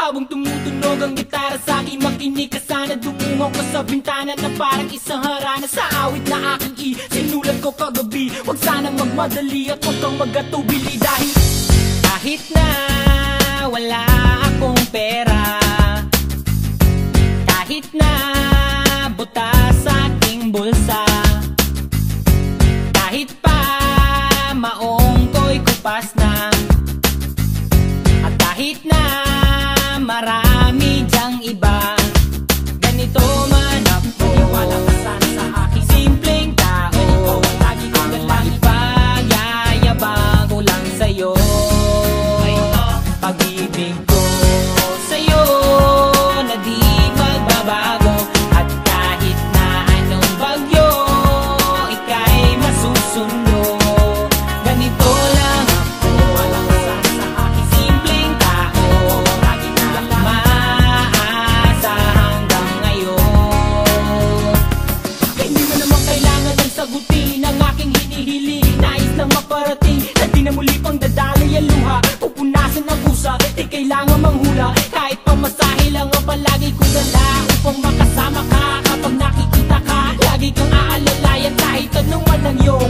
Habang tumutunog ang gitara sa akin, makinig ka sana. Dumungaw ko sa bintana na parang isang harana. Sa awit na aking sinulat ko kagabi, huwag sanang magmadali at huwag kang magatubili. Dahil kahit na wala akong pera, kahit na butas sa aking bulsa, kahit pa maong ko'y kupas na, at kahit na marami dyang iba, ganito man ako. Wala ka sana sa aking simpleng tao. Ikaw ang lagi kong dalang ipag-yayabang ko lang sa'yo. Pag-ibig ko sa'yo na di magbabago, at kahit na anong bagyo ika'y masusundo. Ganito lang ako. Wala ka sana sa aking simpleng tao. Lagi ko lang maasa hanggang ngayon. Hindi mo naman kailangan ng sagutin ang aking hinihiling. Nais lang maparating na di na muli pang dadaloy ang luha, pupunasan ng pusa, di kailangan manghula. Kahit pamasahe lang ang palagi kong dala upang makasama ka. Kapag nakikita ka, lagi kang aalalayan kahit anong walang iyong